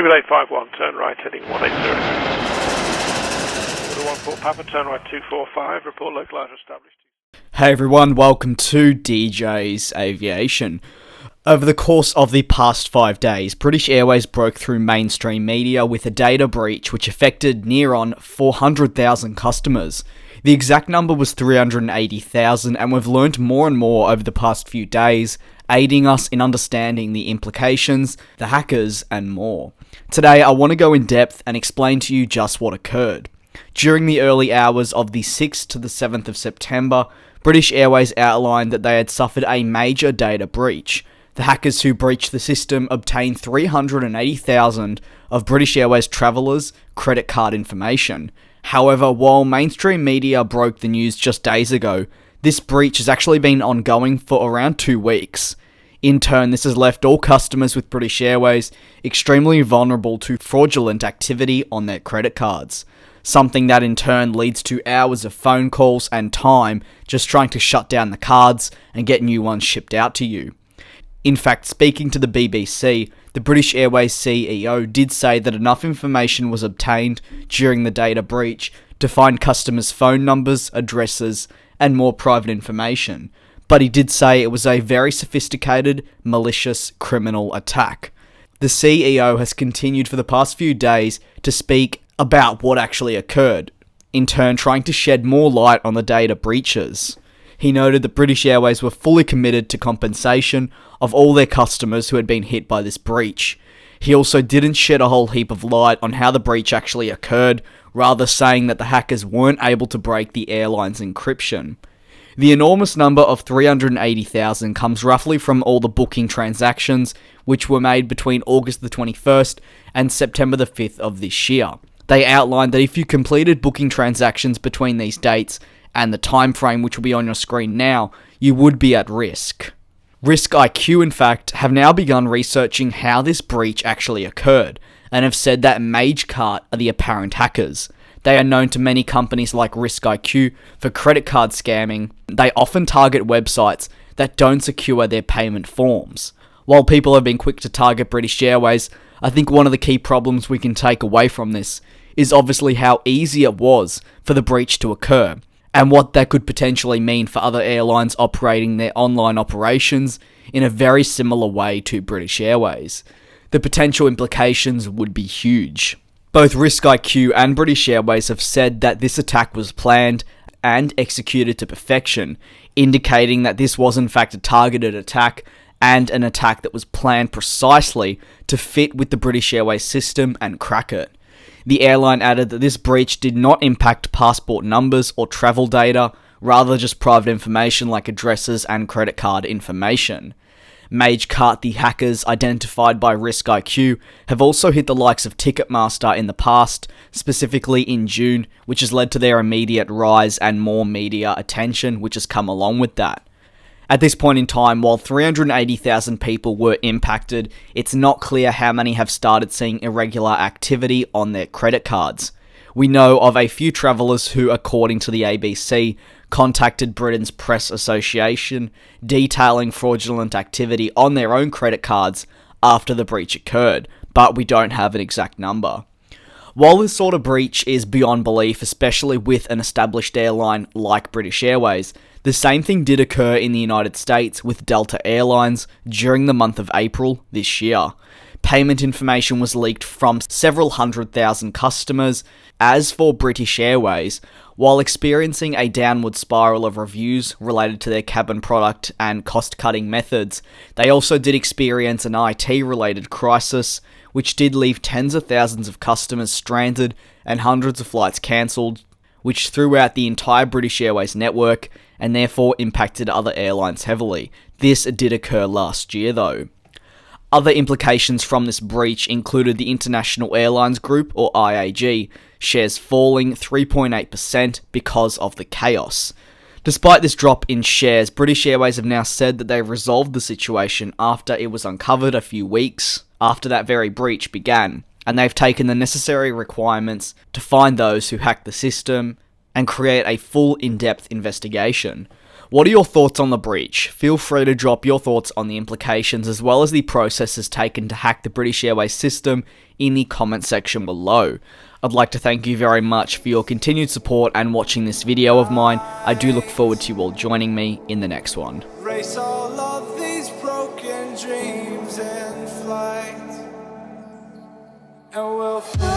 Simulate 5-1, turn right heading 180. Order 1-4 Papa, turn right 245, report localizer established. Hey everyone, welcome to DJ's Aviation. Over the course of the past 5 days, British Airways broke through mainstream media with a data breach which affected near on 400,000 customers. The exact number was 380,000, and we've learned more and more over the past few days, aiding us in understanding the implications, the hackers, and more. Today, I want to go in depth and explain to you just what occurred. During the early hours of the 6th to the 7th of September, British Airways outlined that they had suffered a major data breach. The hackers who breached the system obtained 380,000 of British Airways travellers' credit card information. However, while mainstream media broke the news just days ago, this breach has actually been ongoing for around 2 weeks. In turn, this has left all customers with British Airways extremely vulnerable to fraudulent activity on their credit cards. Something that in turn leads to hours of phone calls and time just trying to shut down the cards and get new ones shipped out to you. In fact, speaking to the BBC, the British Airways CEO did say that enough information was obtained during the data breach to find customers' phone numbers, addresses, and more private information. But he did say it was a very sophisticated, malicious, criminal attack. The CEO has continued for the past few days to speak about what actually occurred, in turn trying to shed more light on the data breaches. He noted that British Airways were fully committed to compensation of all their customers who had been hit by this breach. He also didn't shed a whole heap of light on how the breach actually occurred, rather saying that the hackers weren't able to break the airline's encryption. The enormous number of 380,000 comes roughly from all the booking transactions which were made between August the 21st and September the 5th of this year. They outlined that if you completed booking transactions between these dates and the time frame which will be on your screen now, you would be at risk. RiskIQ, in fact, have now begun researching how this breach actually occurred, and have said that Magecart are the apparent hackers. They are known to many companies like RiskIQ for credit card scamming. They often target websites that don't secure their payment forms. While people have been quick to target British Airways, I think one of the key problems we can take away from this is obviously how easy it was for the breach to occur, and what that could potentially mean for other airlines operating their online operations in a very similar way to British Airways. The potential implications would be huge. Both RiskIQ and British Airways have said that this attack was planned and executed to perfection, indicating that this was in fact a targeted attack and an attack that was planned precisely to fit with the British Airways system and crack it. The airline added that this breach did not impact passport numbers or travel data, rather just private information like addresses and credit card information. Magecart, the hackers identified by RiskIQ, have also hit the likes of Ticketmaster in the past, specifically in June, which has led to their immediate rise and more media attention which has come along with that. At this point in time, while 380,000 people were impacted, it's not clear how many have started seeing irregular activity on their credit cards. We know of a few travellers who, according to the ABC, contacted Britain's Press Association, detailing fraudulent activity on their own credit cards after the breach occurred, but we don't have an exact number. While this sort of breach is beyond belief, especially with an established airline like British Airways, the same thing did occur in the United States with Delta Airlines during the month of April this year. Payment information was leaked from several 100,000 customers. As for British Airways, while experiencing a downward spiral of reviews related to their cabin product and cost-cutting methods, they also did experience an IT-related crisis, which did leave tens of thousands of customers stranded and hundreds of flights cancelled, which threw out the entire British Airways network and therefore impacted other airlines heavily. This did occur last year though. Other implications from this breach included the International Airlines Group, or IAG, shares falling 3.8% because of the chaos. Despite this drop in shares, British Airways have now said that they resolved the situation after it was uncovered a few weeks after that very breach began, and they've taken the necessary requirements to find those who hacked the system and create a full in-depth investigation. What are your thoughts on the breach? Feel free to drop your thoughts on the implications as well as the processes taken to hack the British Airways system in the comment section below. I'd like to thank you very much for your continued support and watching this video of mine. I do look forward to you all joining me in the next one. Race all of these broken dreams in flight, and we'll fly.